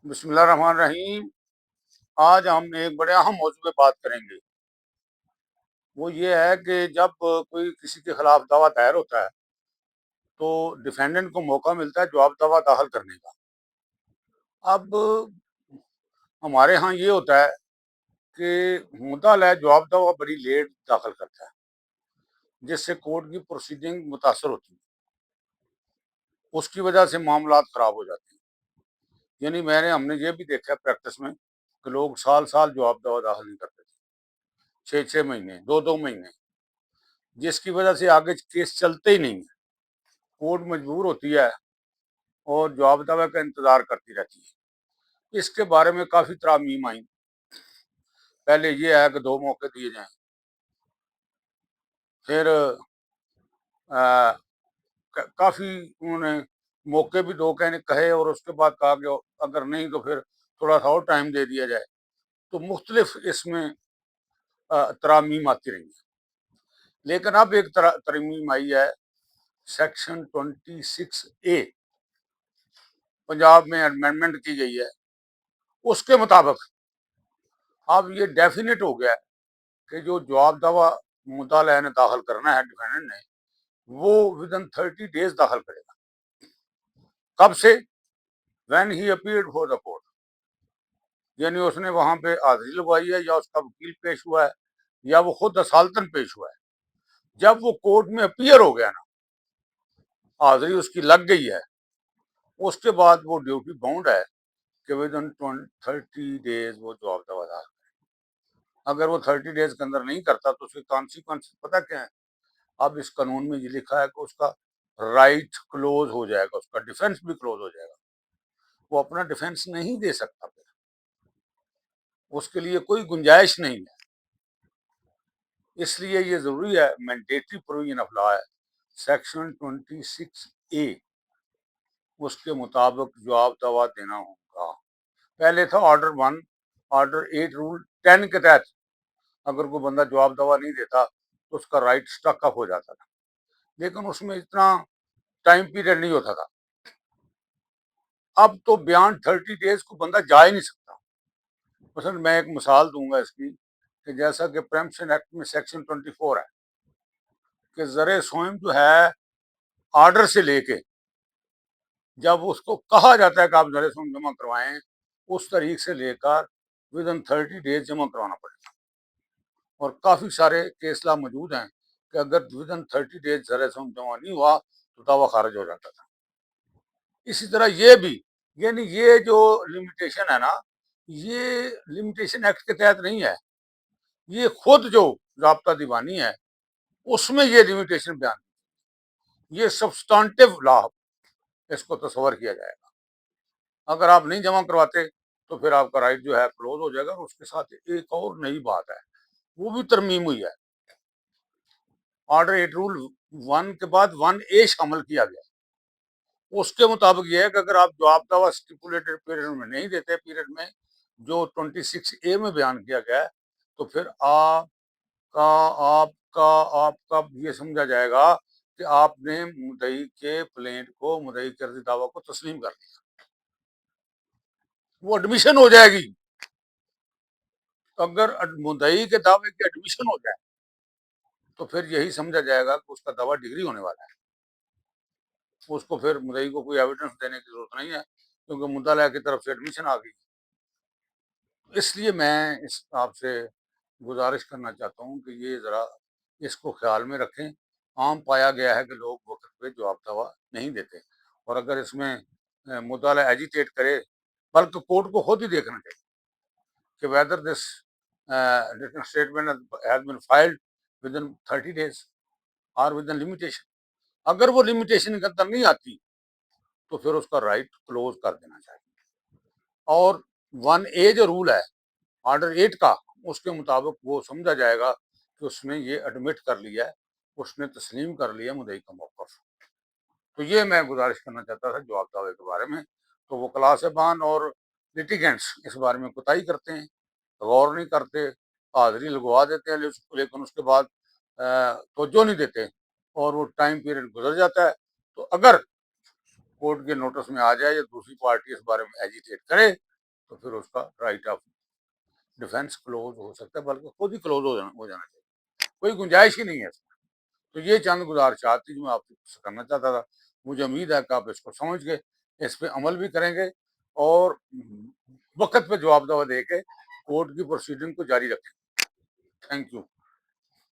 بسم اللہ الرحمن الرحیم۔ آج ہم ایک بڑے اہم موضوع پہ بات کریں گے۔ وہ یہ ہے کہ جب کوئی کسی کے خلاف دعویٰ دائر ہوتا ہے تو ڈیفینڈنٹ کو موقع ملتا ہے جواب دعویٰ داخل کرنے کا۔ اب ہمارے ہاں یہ ہوتا ہے کہ مدعا علیہ جواب دعویٰ بڑی لیٹ داخل کرتا ہے، جس سے کورٹ کی پروسیڈنگ متاثر ہوتی ہے، اس کی وجہ سے معاملات خراب ہو جاتے ہیں۔ یعنی ہم نے یہ بھی دیکھا ہے پریکٹس میں کہ لوگ سال سال جواب دعویٰ داخل نہیں کرتے، 6 مہینے 2 مہینے، جس کی وجہ سے آگے کیس چلتے ہی نہیں ہے۔ کورٹ مجبور ہوتی ہے اور جواب دعوے کا انتظار کرتی رہتی ہے۔ اس کے بارے میں کافی ترامیم آئیں۔ پہلے یہ ہے کہ 2 موقع دیے جائیں، پھر کافی انہوں نے موقع بھی 2 کہے اور اس کے بعد کہا کہ اگر نہیں تو پھر تھوڑا سا اور ٹائم دے دیا جائے۔ تو مختلف اس میں ترامیم آتی رہی ہیں، لیکن اب ایک ترمیم آئی ہے سیکشن 26A، پنجاب میں امینڈمنٹ کی گئی ہے۔ اس کے مطابق اب یہ ڈیفینیٹ ہو گیا ہے کہ جو جواب دعویٰ مدعا علیہ نے داخل کرنا ہے ڈیفینڈنٹ نے، وہ ودن 30 days داخل کرے گا۔ کب سے؟ When he appeared for the court, یعنی اس نے وہاں پہ حاضری لگوائی ہے یا اس کا وکیل پیش ہوا ہے یا وہ خود اصالتاً پیش ہوا ہے۔ جب وہ کورٹ میں اپیئر ہو گیا نا، حاضری اس کی لگ گئی ہے، اس کے بعد وہ ڈیوٹی باؤنڈ ہے کہ ودن 30 days وہ جواب دعویٰ داخل۔ اگر وہ 30 days کے اندر نہیں کرتا تو اس کے کانسیکوینس پتہ کیا ہے؟ اب اس قانون میں یہ لکھا ہے کہ اس کا رائٹ کلوز ہو جائے گا، اس کا ڈیفنس بھی کلوز ہو جائے گا۔ وہ اپنا ڈیفنس نہیں دے سکتا، پھر اس کے لیے کوئی گنجائش نہیں ہے۔ اس لیے یہ ضروری ہے، مینڈیٹری پروویژن آف لا ہے، سیکشن 26A، اس کے مطابق جواب دعویٰ دینا ہوگا۔ پہلے تھا آرڈر 8 رول 10 کے تحت اگر کوئی بندہ جواب دعویٰ نہیں دیتا تو اس کا رائٹ اسٹک اپ ہو جاتا تھا، لیکن اس میں اتنا ٹائم پیریڈ نہیں ہوتا تھا۔ اب تو بیانڈ 30 days کو بندہ جا ہی نہیں سکتا۔ مثلا میں ایک مثال دوں گا اس کی، کہ جیسا کہ پریمپشن ایکٹ میں سیکشن 24 ہے کہ زر سوئم جو ہے آرڈر سے لے کے جب اس کو کہا جاتا ہے کہ آپ زر سوئم جمع کروائیں، اس تاریخ سے لے کر ودن 30 days جمع کروانا پڑے گا۔ اور کافی سارے کیس لا موجود ہیں کہ اگر ودن 30 days زر سوئم جمع نہیں ہوا تو دعویٰ خارج ہو جاتا تھا۔ اسی طرح یہ بھی، یعنی یہ جو لمیٹیشن ہے نا، یہ لمیٹیشن ایکٹ کے تحت نہیں ہے، یہ خود جو ضابطہ دیوانی ہے اس میں یہ لمیٹیشن بیان، یہ سبسٹانٹیو لا اس کو تصور کیا جائے گا۔ اگر آپ نہیں جمع کرواتے تو پھر آپ کا رائٹ جو ہے کلوز ہو جائے گا۔ اور اس کے ساتھ ایک اور نئی بات ہے، وہ بھی ترمیم ہوئی ہے۔ آرڈر 8 رول 1 کے بعد 1A شامل کیا گیا۔ اس کے مطابق یہ ہے کہ اگر آپ جواب دعویٰ اسٹیپولیٹڈ پیریڈ میں نہیں دیتے، پیریڈ میں جو 26A میں بیان کیا گیا ہے، تو پھر آپ کا یہ سمجھا جائے گا کہ آپ نے مدعی کے پلینٹ کو، مدعی کے عرضی دعویٰ کو تسلیم کر دیا، وہ ایڈمیشن ہو جائے گی۔ اگر مدعی کے دعوے کی ایڈمیشن ہو جائے تو پھر یہی سمجھا جائے گا کہ اس کا دعویٰ ڈگری ہونے والا ہے۔ اس کو پھر مدعی کو کوئی ایویڈنس دینے کی ضرورت نہیں ہے، کیونکہ مدعا علیہ کی طرف سے ایڈمیشن آ گئی۔ اس لیے میں آپ سے گزارش کرنا چاہتا ہوں کہ یہ ذرا اس کو خیال میں رکھیں۔ عام پایا گیا ہے کہ لوگ وقت پہ جواب دعویٰ نہیں دیتے، اور اگر اس میں مدعا علیہ ایجیٹیٹ کرے، بلکہ کورٹ کو خود ہی دیکھنا چاہیے کہ whether this written statement has been filed within 30 days or within limitation۔ اگر وہ لمیٹیشن کے اندر نہیں آتی تو پھر اس کا رائٹ کلوز کر دینا چاہیے۔ اور 1A جو رول ہے آرڈر 8 کا، اس کے مطابق وہ سمجھا جائے گا کہ اس نے یہ ایڈمٹ کر لیا ہے، اس نے تسلیم کر لیا مدعی کا موقف۔ تو یہ میں گزارش کرنا چاہتا تھا جواب دعوے کے بارے میں۔ تو وہ کلاسبان اور لٹیگنٹس اس بارے میں کوتاہی کرتے ہیں، غور نہیں کرتے، حاضری لگوا دیتے ہیں، لیکن اس کے بعد توجہ نہیں دیتے اور وہ ٹائم پیریڈ گزر جاتا ہے۔ تو اگر کورٹ کے نوٹس میں آ جائے یا دوسری پارٹی اس بارے میں ایجیٹیٹ کرے تو پھر اس کا رائٹ آف ڈیفینس کلوز ہو سکتا ہے، بلکہ خود ہی کلوز ہو جانا چاہیے، کوئی گنجائش ہی نہیں ہے اس میں۔ تو یہ چند گزارشات تھی جو میں آپ سے کرنا چاہتا تھا۔ مجھے امید ہے کہ آپ اس کو سمجھ کے اس پہ عمل بھی کریں گے اور وقت پہ جواب دے کے کورٹ کی پروسیڈنگ کو جاری رکھیں گے۔ Thank you.